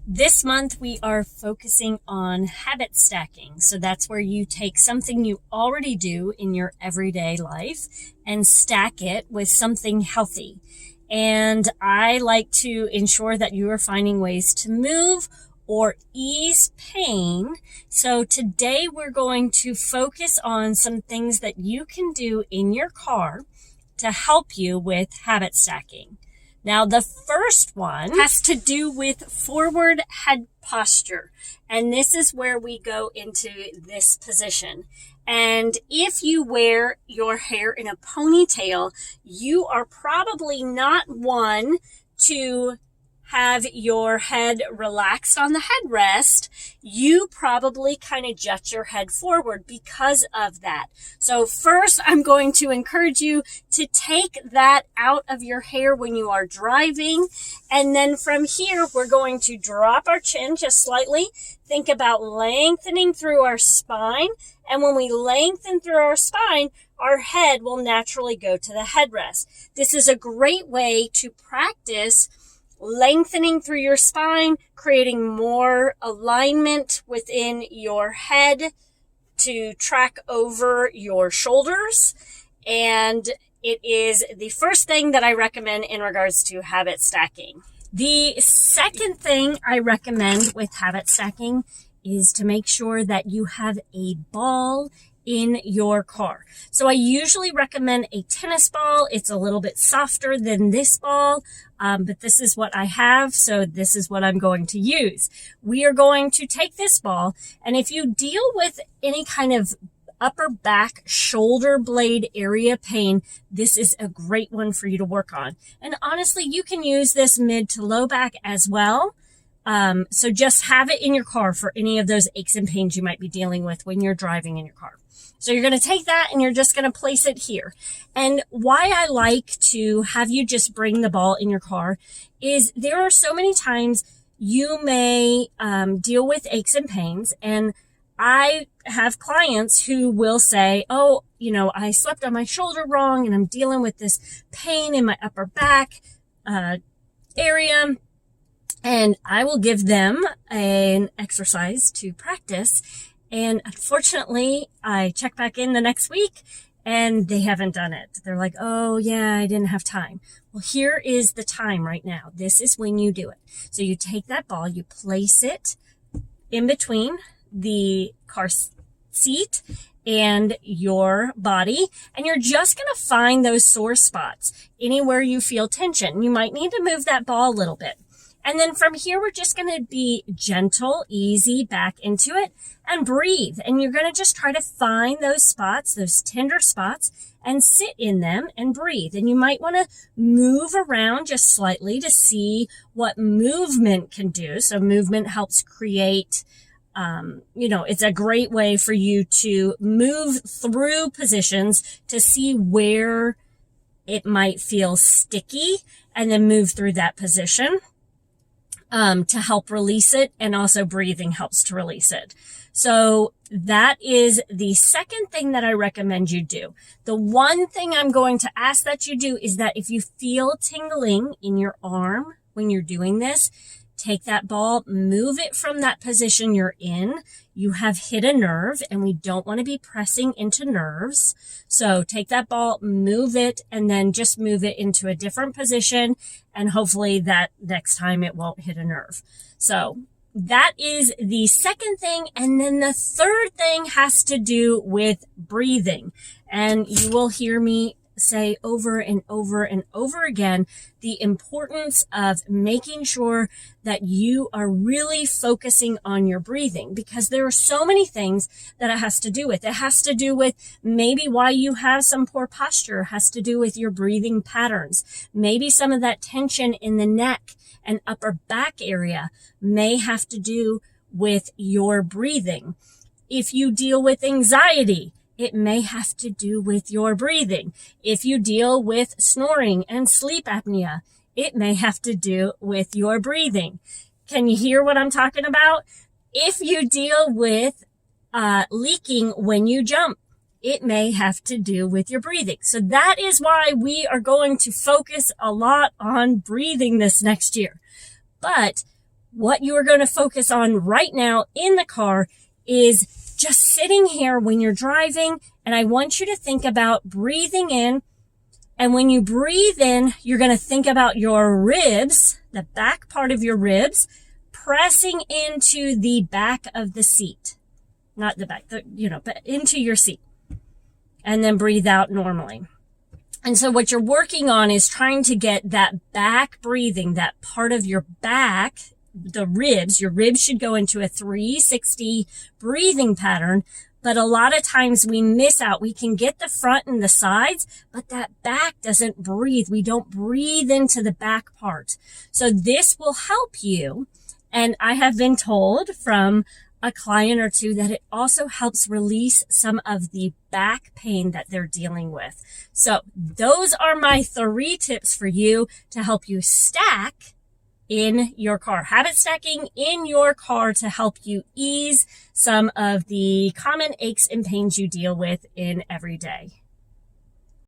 This month we are focusing on habit stacking. So that's where you take something you already do in your everyday life and stack it with something healthy. And I like to ensure that you are finding ways to move or ease pain. So today we're going to focus on some things that you can do in your car to help you with habit stacking. Now, the first one has to do with forward head posture. And this is where we go into this position. And if you wear your hair in a ponytail, you are probably not one to have your head relaxed on the headrest. You probably kind of jut your head forward because of that. So first, I'm going to encourage you to take that out of your hair when you are driving. And then from here, we're going to drop our chin just slightly. Think about lengthening through our spine. And when we lengthen through our spine, our head will naturally go to the headrest. This is a great way to practice lengthening through your spine, creating more alignment within your head to track over your shoulders. And it is the first thing that I recommend in regards to habit stacking. The second thing I recommend with habit stacking is to make sure that you have a ball in your car. So I usually recommend a tennis ball. It's a little bit softer than this ball, but this is what I have, so this is what I'm going to use. We are going to take this ball, and if you deal with any kind of upper back, shoulder blade area pain, this is a great one for you to work on. And honestly, you can use this mid to low back as well. So just have it in your car for any of those aches and pains you might be dealing with when you're driving in your car. So you're going to take that and you're just going to place it here. And why I like to have you just bring the ball in your car is there are so many times you may deal with aches and pains. And I have clients who will say, oh, I slept on my shoulder wrong and I'm dealing with this pain in my upper back area. And I will give them an exercise to practice. And unfortunately, I check back in the next week and they haven't done it. They're like, oh yeah, I didn't have time. Well, here is the time right now. This is when you do it. So you take that ball, you place it in between the car seat and your body, and you're just going to find those sore spots anywhere you feel tension. You might need to move that ball a little bit. And then from here, we're just going to be gentle, easy back into it and breathe. And you're going to just try to find those spots, those tender spots, and sit in them and breathe. And you might want to move around just slightly to see what movement can do. So movement helps create, it's a great way for you to move through positions to see where it might feel sticky and then move through that position. To help release it, and also breathing helps to release it. So that is the second thing that I recommend you do. The one thing I'm going to ask that you do is that if you feel tingling in your arm when you're doing this, take that ball, move it from that position you're in. You have hit a nerve and we don't want to be pressing into nerves. So take that ball, move it, and then just move it into a different position. And hopefully that next time it won't hit a nerve. So that is the second thing. And then the third thing has to do with breathing. And you will hear me say over and over and over again the importance of making sure that you are really focusing on your breathing, because there are so many things that it has to do with. It has to do with maybe why you have some poor posture, has to do with your breathing patterns. Maybe some of that tension in the neck and upper back area may have to do with your breathing. If you deal with anxiety, it may have to do with your breathing. If you deal with snoring and sleep apnea, it may have to do with your breathing. Can you hear what I'm talking about? If you deal with leaking when you jump, it may have to do with your breathing. So that is why we are going to focus a lot on breathing this next year. But what you are going to focus on right now in the car is just sitting here when you're driving. And I want you to think about breathing in. And when you breathe in, you're going to think about your ribs, the back part of your ribs, pressing into the back of the seat. Not the back, but into your seat. And then breathe out normally. And so what you're working on is trying to get that back breathing, that part of your back, the ribs. Your ribs should go into a 360 breathing pattern. But a lot of times we miss out. We can get the front and the sides, but that back doesn't breathe. We don't breathe into the back part. So this will help you. And I have been told from a client or two that it also helps release some of the back pain that they're dealing with. So those are my 3 tips for you to help you stack in your car. Habit stacking in your car to help you ease some of the common aches and pains you deal with in every day.